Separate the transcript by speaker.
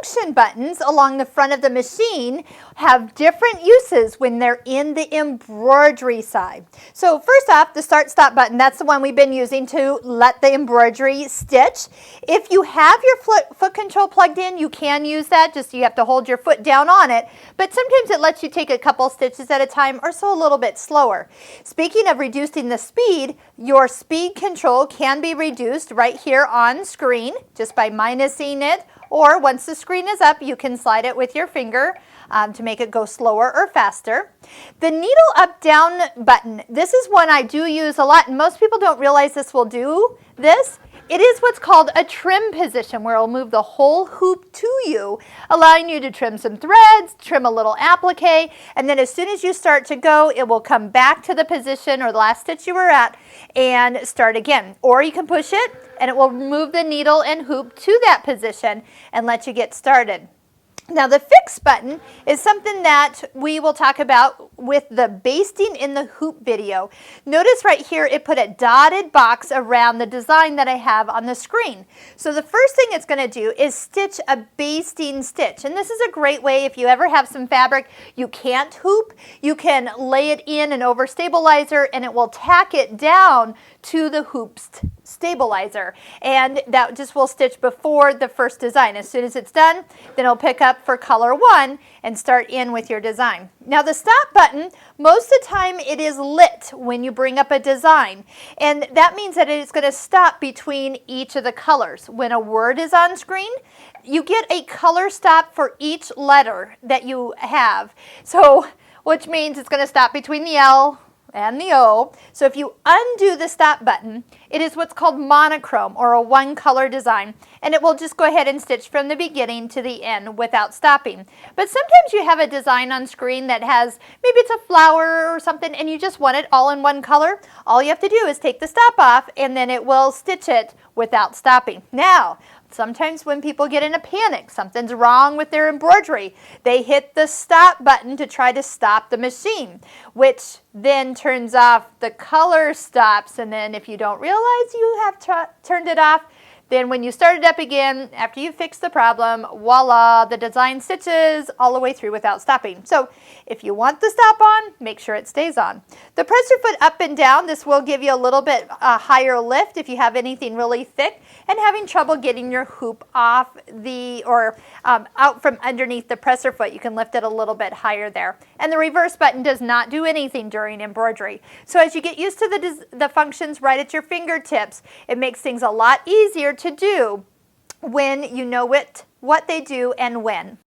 Speaker 1: function buttons along the front of the machine have different uses when they're in the embroidery side. So first off, the start-stop button, that's the one we've been using to let the embroidery stitch. If you have your foot control plugged in, you can use that, just you have to hold your foot down on it, but sometimes it lets you take a couple stitches at a time or so a little bit slower. Speaking of reducing the speed, your speed control can be reduced right here on screen just by minusing it, or once the screen is up, you can slide it with your finger to make it go slower or faster. The needle up down button, this is one I do use a lot, and most people don't realize this will do this. It is what's called a trim position, where it'll move the whole hoop to you, allowing you to trim some threads, trim a little applique, and then as soon as you start to go, it will come back to the position or the last stitch you were at and start again. Or you can push it and it will move the needle and hoop to that position and let you get started. Now the fix button is something that we will talk about with the basting in the hoop video. Notice right here it put a dotted box around the design that I have on the screen. So the first thing it's going to do is stitch a basting stitch. And this is a great way if you ever have some fabric you can't hoop, you can lay it in an over stabilizer and it will tack it down to the hoop stabilizer, and that just will stitch before the first design. As soon as it's done, then it'll pick up for color 1 and start in with your design. Now the stop button, most of the time it is lit when you bring up a design, and that means that it's going to stop between each of the colors. When a word is on screen, you get a color stop for each letter that you have, so which means it's going to stop between the L and the O. So if you undo the stop button, it is what's called monochrome, or a one color design, and it will just go ahead and stitch from the beginning to the end without stopping. But sometimes you have a design on screen that has, maybe it's a flower or something, and you just want it all in one color. All you have to do is take the stop off and then it will stitch it without stopping. Now, sometimes when people get in a panic, something's wrong with their embroidery, they hit the stop button to try to stop the machine, which then turns off the color stops, and then if you don't realize you have turned it off, then when you start it up again, after you fix the problem, voila, the design stitches all the way through without stopping. So if you want the stop on, make sure it stays on. The press your foot up and down, this will give you a little bit higher lift if you have anything really thick and having trouble getting your hoop off the, or out from underneath the presser foot. You can lift it a little bit higher there. And the reverse button does not do anything during embroidery. So as you get used to the functions right at your fingertips, it makes things a lot easier to do when you know what they do and when.